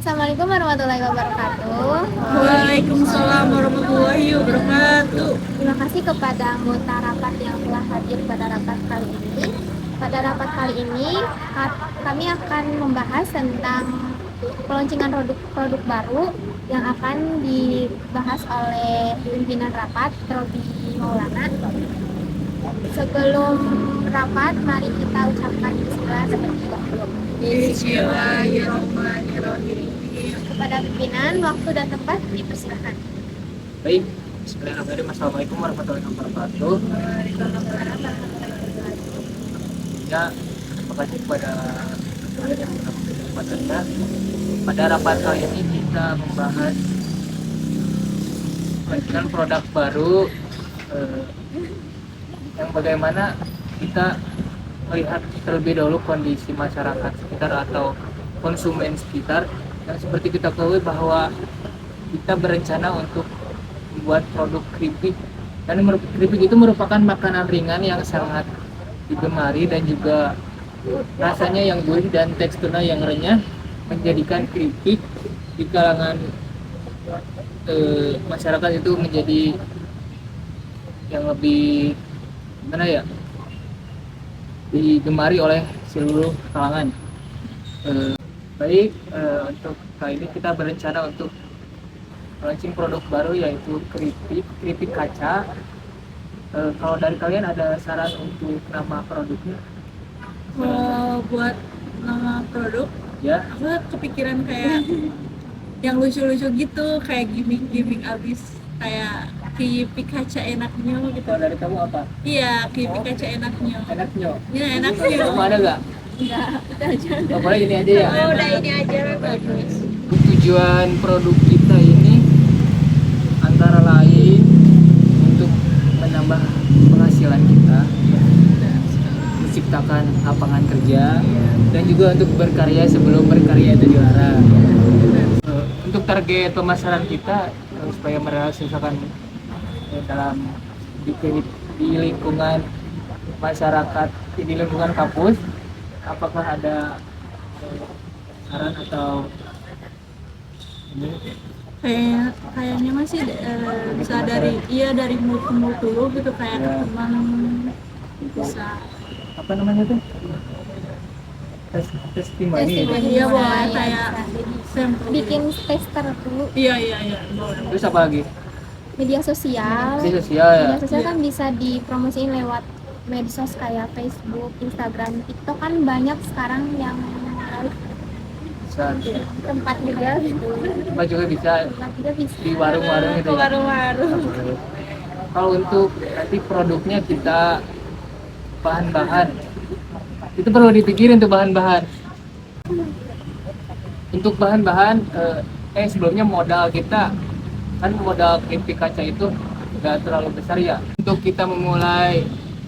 Assalamualaikum warahmatullahi wabarakatuh. Waalaikumsalam warahmatullahi wabarakatuh. Terima kasih kepada anggota rapat yang telah hadir pada rapat kali ini. Pada rapat kali ini, kami akan membahas tentang peluncuran produk baru yang akan dibahas oleh pimpinan rapat, Robi Maulana. Sebelum rapat, mari kita ucapkan bismillah seperti dahulu. Bismillahirrahmanirrahim. Kepada pimpinan, waktu dan tempat dipersilakan. Baik, bismillahirrahmanirrahim. Assalamualaikum warahmatullahi wabarakatuh. Ya, terima kasih kepada kalian yang telah memberikan kesempatannya. Pada rapat kali ini kita membahas peluncuran produk baru yang bagaimana kita melihat terlebih dahulu kondisi masyarakat sekitar atau konsumen sekitar. Yang seperti kita ketahui bahwa kita berencana untuk membuat produk keripik, dan keripik itu merupakan makanan ringan yang sangat digemari dan juga rasanya yang gurih dan teksturnya yang renyah, menjadikan keripik di kalangan masyarakat itu menjadi yang lebih gimana ya, digemari oleh seluruh kalangan. Untuk kali ini kita berencana untuk launching produk baru yaitu keripik kaca. Kalau dari kalian ada saran untuk nama produknya? Buat nama produk, Ya, aku kepikiran kayak yang lucu-lucu gitu, kayak gimmick abis, kayak keripik kaca enaknya gitu. kalau dari kamu apa? Iya, keripik kaca enaknya. Enaknya. Ya enaknya. Kamu ada nggak? Enggak, itu aja. Oh, boleh ini aja ya. Oh, udah ini aja bagus. Tujuan produk kita ini antara lain untuk menambah penghasilan kita, menciptakan lapangan kerja, dan juga untuk berkarya sebelum berkarya itu juara. Untuk target pemasaran kita supaya merealisasikan dalam di lingkungan masyarakat, di lingkungan kampus, apakah ada saran atau ini? Kayaknya masih bisa dari mulut ke mulut dulu gitu, kayak Ya. teman bisa. Apa namanya tuh? Testimoni. Iya, boleh kayak sampel. Bikin tester dulu. Iya boleh. Terus apa lagi? Media sosial. Media sosial ya. Media sosial kan bisa dipromosiin lewat medsos kayak Facebook, Instagram, TikTok, kan banyak sekarang yang Bisa. tempat juga gitu. Tempat juga bisa Tempat juga bisa. di warung-warung Ke itu ya. warung-warung. Kalau untuk nanti produknya kita bahan-bahan itu perlu dipikirin tuh bahan-bahan. Untuk bahan-bahan sebelumnya modal kita kan modal keripik kaca itu nggak terlalu besar ya. Untuk kita memulai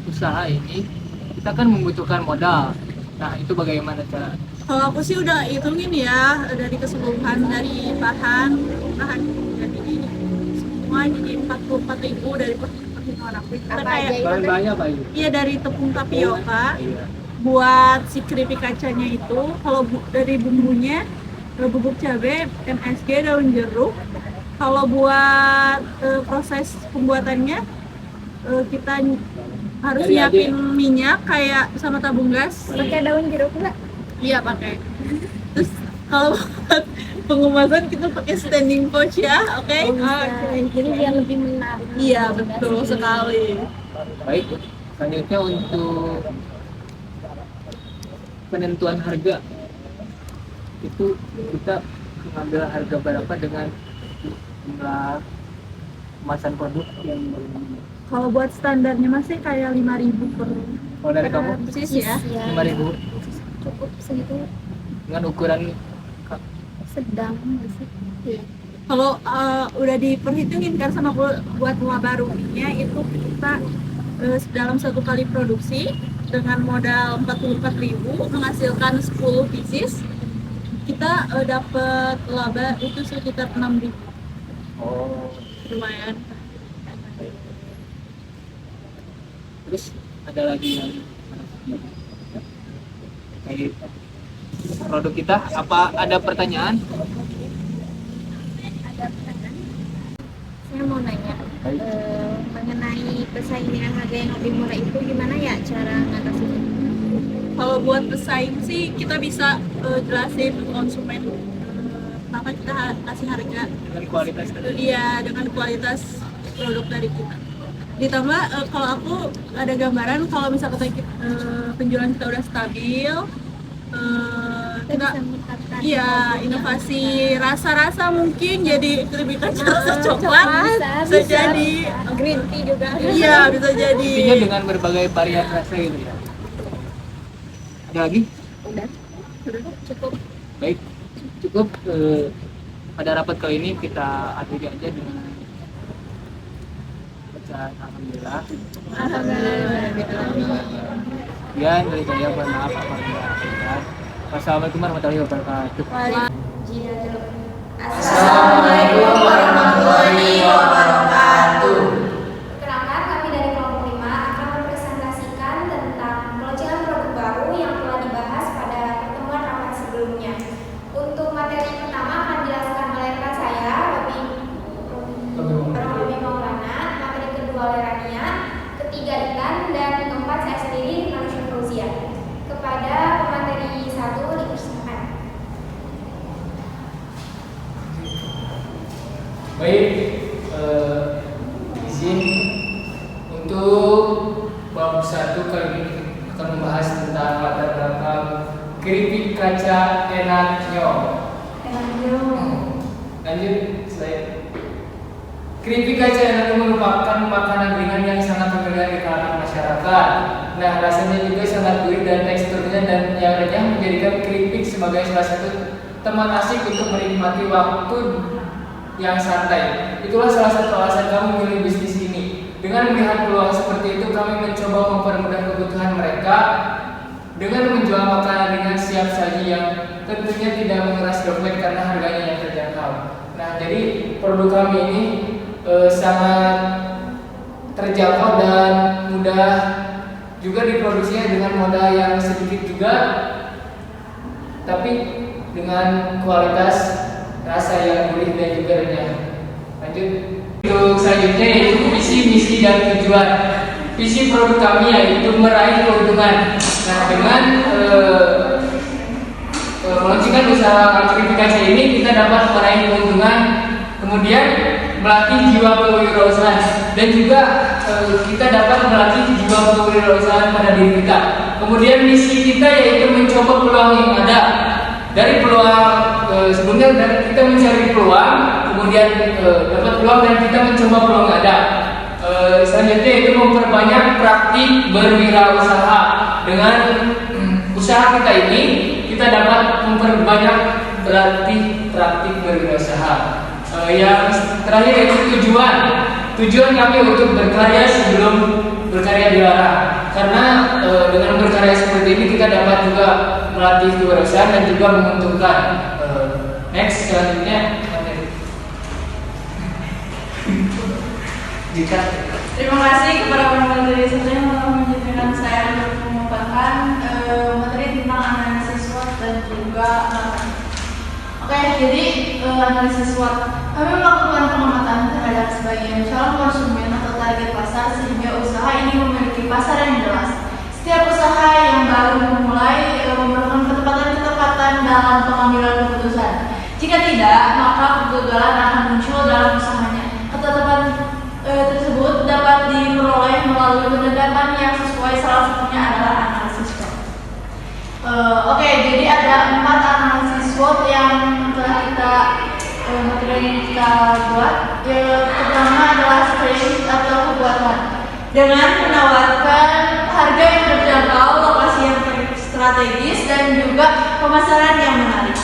usaha ini kita kan membutuhkan modal. Nah itu bagaimana cara? Kalau aku sih udah hitungin ya dari keseluruhan, dari bahan jadi semua jadi 44.000 dari perhitungan aku. Kita Apa kayak aja itu? Bahan-bahannya apa itu? iya, dari tepung tapioka Iya. buat si keripik kacanya itu. Kalau dari bumbunya bubuk cabai, MSG, daun jeruk. Kalau buat proses pembuatannya kita harus Dari nyiapin minyak kayak sama tabung gas. Pakai daun jeruk enggak? Iya, pakai. Terus kalau buat pengemasan kita pakai standing pouch ya, oke? Jadi biar lebih menarik. Iya, betul sekali. Baik, selanjutnya untuk penentuan harga itu kita mengambil harga berapa dengan jumlah kemasan produk yang Kalau buat standarnya masih kayak 5.000 per kalau dari kamu piece ya. 5.000 Cukup segitu, dengan ukuran sedang sih. Iya. Kalau udah diperhitungin kan sama buat mua barunya itu kita dalam satu kali produksi dengan modal 44.000 menghasilkan 10 pieces, kita dapat laba itu sekitar 6.000. oh Lumayan. terus ada lagi yang kayak produk kita, apa ada pertanyaan? Saya mau nanya mengenai persaingan harga yang lebih murah itu gimana ya cara ngatasinnya? Kalau buat pesaing sih kita bisa jelasin ke konsumen kenapa kita kasih harga dengan kualitas tadi. iya dengan kualitas produk dari kita. Ditambah kalau aku ada gambaran kalau misalkan penjualan kita udah stabil, kita bisa meningkatkan iya inovasi rasa-rasa mungkin jadi lebih kacang rasa coklat bisa jadi green tea juga. iya bisa jadi Intinya dengan berbagai varian rasa gitu ya. Ada lagi? Udah cukup. Baik, cukup. Pada rapat kali ini kita akhiri aja dengan bacaan alhamdulillah. Sekian dari saya, mohon maaf apabila ada kesalahan. Wassalamualaikum warahmatullahi wabarakatuh. Assalamualaikum warahmatullahi wabarakatuh. Perkenalkan, kami dari kelompok 5 akan mempresentasikan tentang peluncuran produk baru yang telah dibahas pada pertemuan rapat sebelumnya. Untuk materi pertama akan dijelaskan oleh rekan saya, Robi Maulana, materi kedua oleh Rania, ketiga Ikan, dan keempat saya sendiri, Manusia Fauzia. Kepada pemateri 1 dipersilakan. Baik, izin untuk bab 1 kali ini akan membahas tentang latar belakang keripik kaca enaknya. Lanjut slide. Keripik kaca enaknya merupakan makanan ringan yang sangat familiar di kalangan masyarakat. Nah, rasanya juga sangat gurih dan teksturnya dan yang renyah menjadikan keripik sebagai salah satu teman asik untuk menikmati waktu yang santai. Itulah salah satu alasan kami memilih bisnis ini. Dengan melihat peluang seperti itu, kami mencoba mempermudah kebutuhan mereka dengan menjual makanan ringan siap saji yang tentunya tidak menguras dompet karena harganya yang terjangkau. Nah, jadi produk kami ini sangat terjangkau dan mudah juga diproduksinya dengan modal yang sedikit juga, tapi dengan kualitas rasa yang gurih dan juga renyah. Lanjut. Untuk selanjutnya yaitu visi, misi, dan tujuan. Visi produk kami yaitu meraih keuntungan. Nah, dengan meluncurkan usaha keripik kaca ini kita dapat meraih keuntungan, kemudian melatih jiwa kewirausahaan dan juga kita dapat melatih jiwa kewirausahaan pada diri kita. Kemudian misi kita yaitu mencoba peluang yang ada. Dari peluang sebelumnya kita mencari peluang, kemudian dapat peluang dan kita mencoba peluang yang ada. Selanjutnya itu memperbanyak praktik berwirausaha. Dengan usaha kita ini kita dapat memperbanyak praktik berwirausaha. Yang terakhir yaitu tujuan. Tujuan kami untuk berkarya sebelum berkarya dilarang. Karena dengan berkarya seperti ini kita dapat juga melatih kewirausahaan dan juga menguntungkan. Next, selanjutnya Jika. Terima kasih kepada pemateri yang telah mengizinkan saya untuk mengumpulkan materi tentang analisis SWOT dan juga Oke, jadi analisis SWOT. Kami melakukan pengamatan terhadap sebagian calon konsumen atau target pasar sehingga usaha ini memiliki pasar yang jelas. Setiap usaha yang baru memulai memerlukan ketepatan dalam pengambilan keputusan. Jika tidak, maka kegagalan akan muncul dalam usahanya. Ketetapan tersebut dapat diperoleh melalui pendekatan yang sesuai, salah satunya adalah analisis SWOT. Oke, jadi ada 4 analisis SWOT yang telah materi yang kita buat. Yang pertama adalah strength atau kekuatan. Dengan menawarkan harga yang terjangkau, lokasi yang strategis, dan juga pemasaran yang menarik.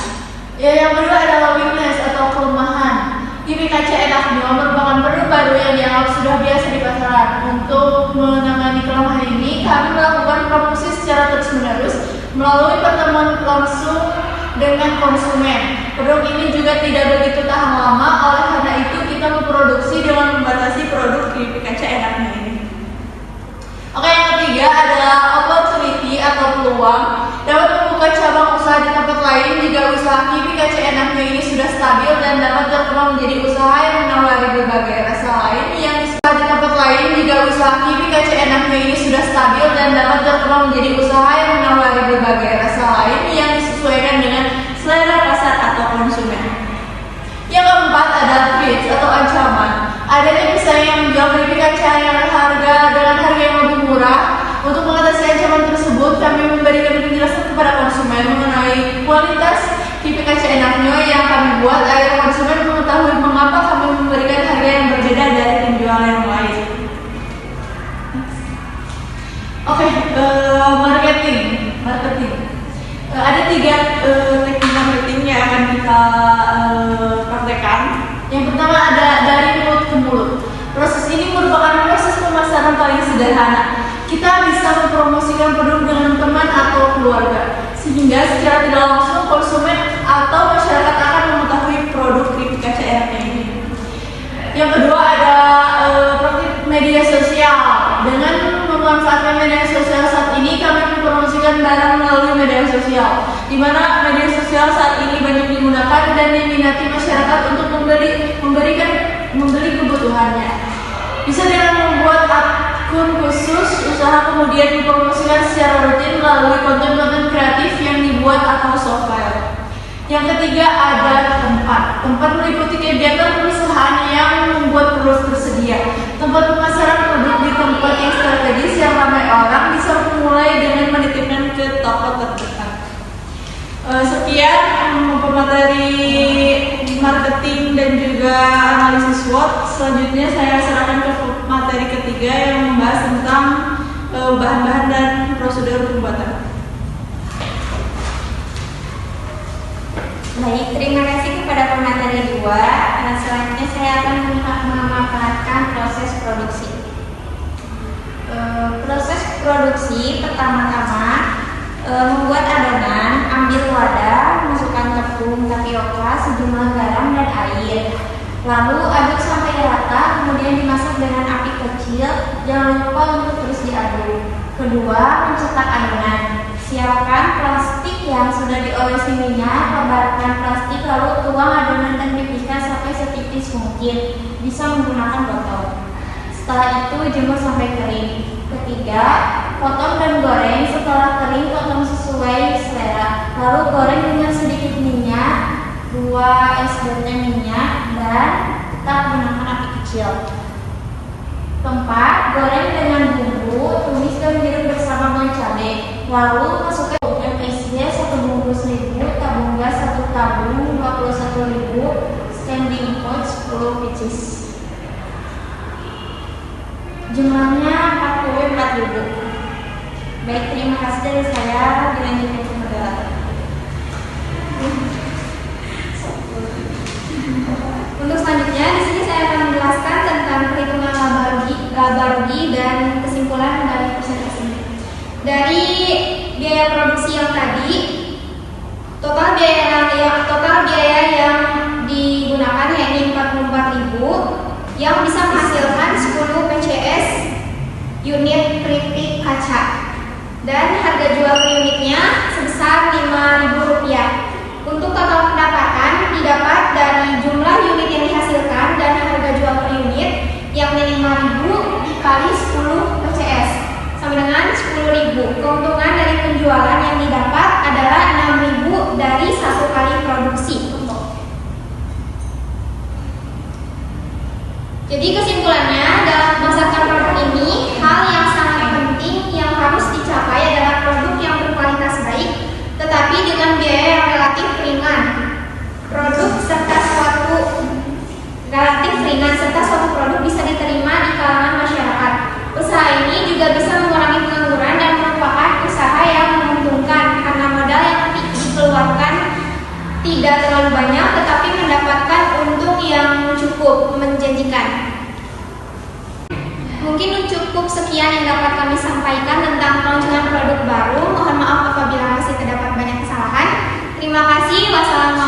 Yang kedua adalah weakness atau kelemahan. Keripik kaca enaknya merupakan produk baru yang dianggap sudah biasa di pasaran. Untuk menangani kelemahan ini, kami melakukan promosi secara terus-menerus melalui pertemuan langsung dengan konsumen. Produk ini juga tidak begitu tahan lama, oleh karena itu kita memproduksi dengan membatasi produk keripik kaca enaknya ini. Oke, yang ketiga adalah opportunity atau peluang. Dapat membuka membuka cabang usaha di tempat lain jika usaha KIPI KC Enaknya ini sudah stabil dan dapat berkembang menjadi usaha yang menawari berbagai rasa lain yang di tempat lain jika usaha KIPI KC Enaknya ini sudah stabil dan dapat berkembang menjadi usaha yang menawari berbagai rasa lain yang disesuaikan dengan selera pasar atau konsumen. Yang keempat adalah threats atau ancaman. Adanya pesaing yang menjual keripik kaca dengan harga yang lebih murah. Untuk mengatasi ancaman tersebut, kami memberikan penjelasan kepada konsumen mengenai kualitas keripik kaca Enaknya yang kami buat agar konsumen mengetahui mengapa kami memberikan harga yang berbeda dari penjual yang lain. Oke, marketing. Ada 3 teknik marketing yang akan kita praktekkan. Yang pertama ada dari mulut ke mulut. Proses ini merupakan proses pemasaran paling sederhana. Kita bisa mempromosikan produk dengan teman atau keluarga, sehingga secara tidak langsung konsumen atau masyarakat akan mengetahui produk keripik kaca Enaknya ini. Yang kedua ada praktik media sosial. Dengan memanfaatkan media sosial saat ini, kami mempromosikan barang melalui media sosial, di mana media sosial saat ini banyak digunakan dan diminati masyarakat untuk membeli kebutuhannya. Bisa dengan membuat akun khusus usaha kemudian dipromosikan secara rutin melalui konten-konten kreatif yang dibuat atau soft file. Yang ketiga ada tempat. Tempat meliputi kegiatan perusahaan yang membuat produk tersedia. Tempat pemasaran produk di tempat yang strategis yang ramai orang bisa memulai dengan menitipkan ke toko terdekat. Sekian pemateri marketing dan juga analisis SWOT. Selanjutnya saya serahkan ke materi ketiga yang membahas tentang bahan-bahan dan prosedur pembuatan. Baik, terima kasih kepada pemateri 2. Selanjutnya saya akan memaparkan proses produksi. Proses produksi pertama-tama membuat adonan, ambil wadah, masukkan tepung tapioka, sejumlah garam dan air. Lalu aduk sampai rata, kemudian dimasak dengan api kecil. Jangan lupa untuk terus diaduk. Kedua, mencetak adonan. Siapkan plastik yang sudah diolesi minyak, lebarkan plastik, lalu tuang adonan dan pipihkan sampai setipis mungkin. Bisa menggunakan botol. Setelah itu jemur sampai kering. Ketiga, potong dan goreng. Setelah kering, potong sesuai selera. Lalu goreng dengan sedikit minyak, 2 SDT minyak, dan tetap gunakan api kecil. Keempat, goreng dengan bumbu, tumis dan giling bersama dengan cabai. Lalu masukkan MSG 1 bungkus 1000, tabung gas 1 tabung 21.000, standing pot 10 pieces. Jumlahnya 44.000. Baik, terima kasih dari saya. Dilanjutkan ke moderator. Untuk selanjutnya, di sini saya akan menjelaskan tentang perhitungan laba rugi dan kesimpulan dari presentasi. Dari biaya produksi yang tadi, total biaya yang digunakan yakni 44.000 yang bisa menghasilkan 10 PCS unit keripik kaca. Dan harga jual per unitnya sebesar Rp5.000. Untuk total pendapatan didapat dari jumlah unit yang dihasilkan dan harga jual per unit yakni 5.000 dikali 10 PCS sama dengan 10.000. Keuntungan dari penjualan yang didapat adalah 6.000 dari 1 kali produksi. Jadi kesimpulannya, dalam memasarkan produk ini, hal yang sangat penting yang harus dicapai adalah produk yang berkualitas baik, tetapi dengan biaya yang relatif ringan. Serta suatu produk bisa diterima di kalangan masyarakat. Usaha ini juga bisa mengurangi pengangguran dan merupakan usaha yang menguntungkan karena modal yang dikeluarkan tidak terlalu banyak, tetapi mendapatkan untung yang cukup menjanjikan. Mungkin cukup sekian yang dapat kami sampaikan tentang peluncuran produk baru. Mohon maaf apabila masih terdapat banyak kesalahan. Terima kasih. Wassalamualaikum